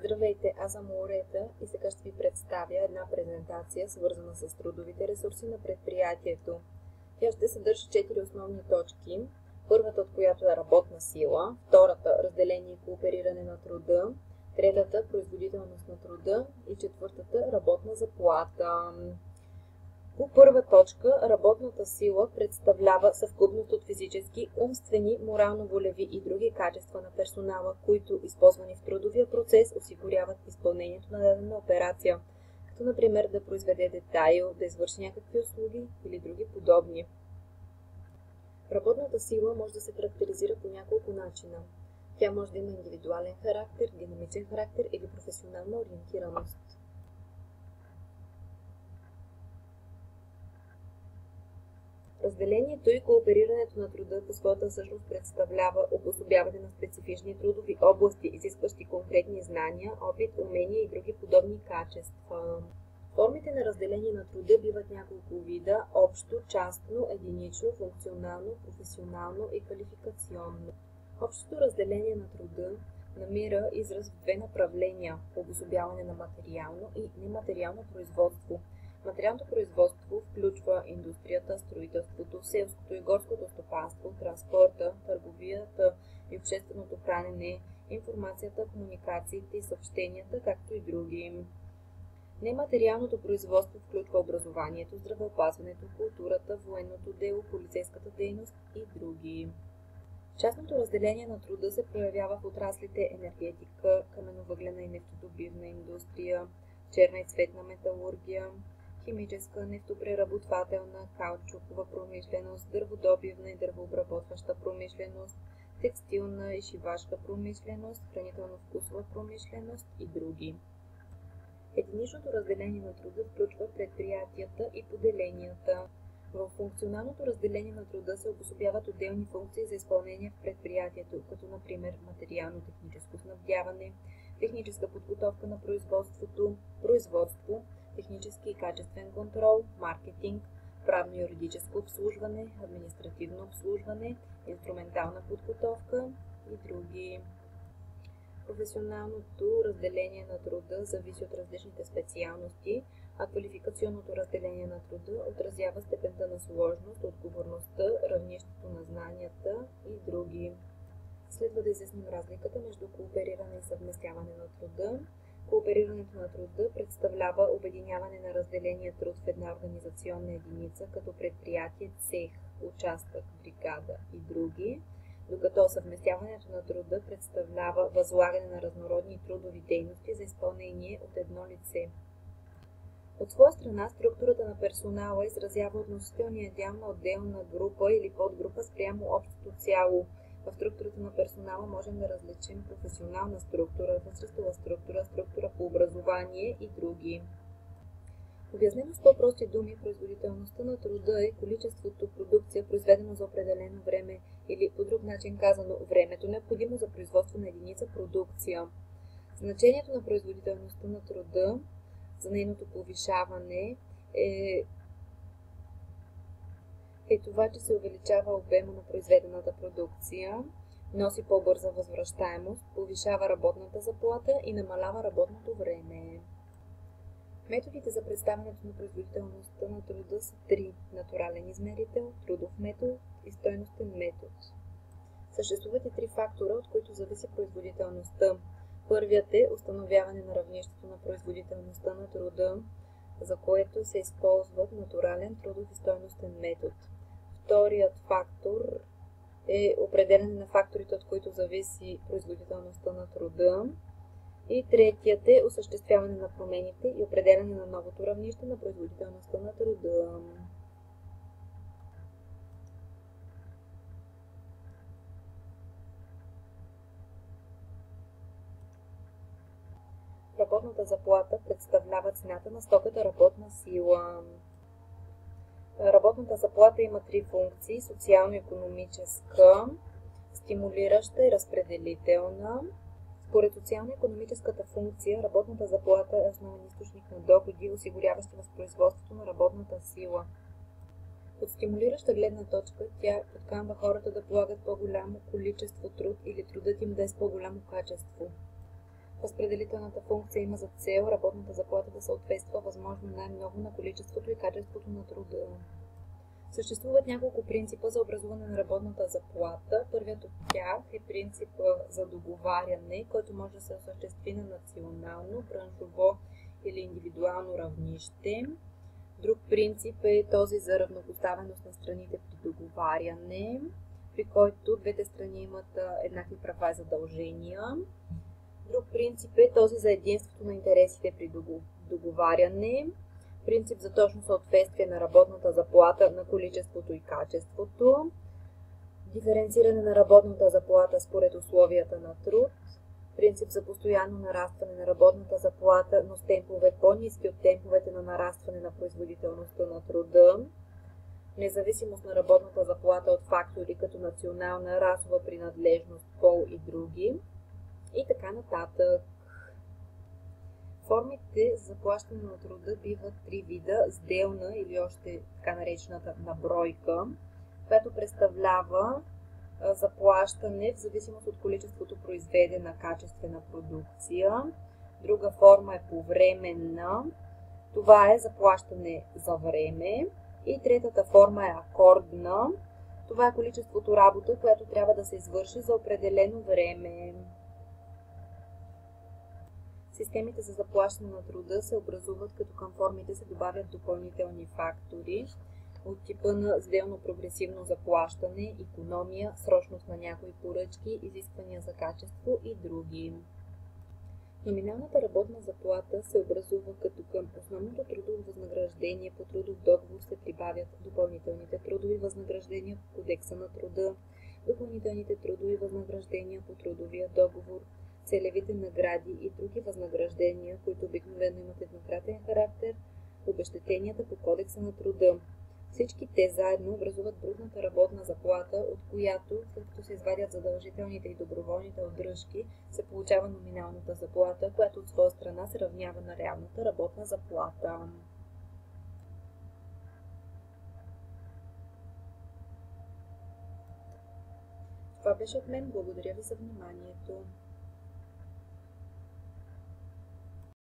Здравейте, аз съм Лорета и сега ще ви представя една презентация, свързана с трудовите ресурси на предприятието. Тя ще съдържа 4 основни точки. Първата, от която е работна сила, втората – разделение и коопериране на труда, третата – производителност на труда и четвъртата – работна заплата. По първа точка, работната сила представлява съвкупност от физически, умствени, морално-волеви и други качества на персонала, които, използвани в трудовия процес, осигуряват изпълнението на дадена операция, като например да произведе детайл, да извърши някакви услуги или други подобни. Работната сила може да се характеризира по няколко начина. Тя може да има индивидуален характер, динамичен характер или професионална ориентираност. Разделението и кооперирането на труда по своята същност представлява обособяване на специфични трудови области, изискващи конкретни знания, опит, умения и други подобни качества. Формите на разделение на труда биват няколко вида – общо, частно, единично, функционално, професионално и квалификационно. Общото разделение на труда намира израз в две направления – обособяване на материално и нематериално производство. Материалното производство включва индустрията, строителството, селското и горското стопанство, транспорта, търговията и общественото хранене, информацията, комуникациите и съобщенията, както и други. Нематериалното производство включва образованието, здравеопазването, културата, военното дело, полицейската дейност и други. Частното разделение на труда се проявява в отраслите енергетика, каменовъглена и нефтодобивна индустрия, черна и цветна металургия, химическа, нефтопреработвателна, каучукова промишленост, дърводобивна и дървообработваща промишленост, текстилна и шивашка промишленост, хранително-вкусова промишленост и други. Единичното разделение на труда включва предприятията и поделенията. В функционалното разделение на труда се обособяват отделни функции за изпълнение в предприятието, като например материално-техническо снабдяване, техническа подготовка на производство, технически и качествен контрол, маркетинг, правно-юридическо обслужване, административно обслужване, инструментална подготовка и други. Професионалното разделение на труда зависи от различните специалности, а квалификационното разделение на труда отразява степента на сложност, отговорността, равнището на знанията и други. Следва да изясним разликата между коопериране и съвместяване на труда. Кооперирането на труда представлява обединяване на разделения труд в една организационна единица, като предприятие, цех, участък, бригада и други, докато съвместяването на труда представлява възлагане на разнородни трудови дейности за изпълнение от едно лице. От своя страна, структурата на персонала изразява относителния дял на отделна група или подгрупа спрямо общото цяло. В структурата на персонала можем да различим професионална структура, възрастова структура, структура по образование и други. Обяснено с по-прости думи, производителността на труда е количеството продукция, произведено за определено време, или по друг начин казано, времето необходимо за производство на единица продукция. Значението на производителността на труда за нейното повишаване е това, че се увеличава обема на произведената продукция, носи по-бърза възвръщаемост, повишава работната заплата и намалява работното време. Методите за представянето на производителността на труда са три – натурален измерител, трудов метод и стойностен метод. Съществуват и три фактора, от които зависи производителността. Първият е установяване на равнището на производителността на труда, за което се използват натурален, трудов и стойностен метод. Вторият фактор е определяне на факторите, от които зависи производителността на труда. И третият е осъществяване на промените и определяне на новото равнище на производителността на труда. Работната заплата представлява цената на стоката работна сила. Работната заплата има три функции – социално-икономическа, стимулираща и разпределителна. Според социално-икономическата функция, работната заплата е основен източник на доходи, осигуряващи възпроизводството на работната сила. От стимулираща гледна точка, тя подканва хората да полагат по-голямо количество труд или трудът им да е с по-голямо качество. Разпределителната функция има за цел работната заплата да съответства възможно най-много на количеството и качеството на труда. Съществуват няколко принципа за образуване на работната заплата. Първият от тях е принципа за договаряне, който може да се осъществи на национално, браншово или индивидуално равнище. Друг принцип е този за равнопоставеност на страните при договаряне, при който двете страни имат еднакви права и задължения. Друг принцип е този за единството на интересите при договаряне, принцип за точно съответствие на работната заплата на количеството и качеството, диференциране на работната заплата според условията на труд, принцип за постоянно нарастване на работната заплата, но с темпове по-ниски от темповете на нарастване на производителността на труда, независимост на работната заплата от фактори като национална, расова принадлежност, пол и други, и така нататък. Формите за заплащане на труда биват три вида: сделна или още така наречената набройка, която представлява заплащане в зависимост от количеството произведена качествена продукция. Друга форма е повременна. Това е заплащане за време. И третата форма е акордна. Това е количеството работа, която трябва да се извърши за определено време. Системите за заплащане на труда се образуват, като към формите се добавят допълнителни фактори от типа на сделно прогресивно заплащане, икономия, срочност на някои поръчки, изисквания за качество и други. Номиналната работна заплата се образува, като към основното трудово възнаграждение по трудов договор се прибавят допълнителните трудови възнаграждения по Кодекса на труда, допълнителните трудови възнаграждения по трудовия договор, целевите награди и други възнаграждения, които обикновено имат еднократен характер, обезщетенията по Кодекса на труда. Всички те заедно образуват брутната работна заплата, от която, след като се извадят задължителните и доброволните удръжки, се получава номиналната заплата, която от своя страна се равнява на реалната работна заплата. Това беше от мен. Благодаря ви за вниманието.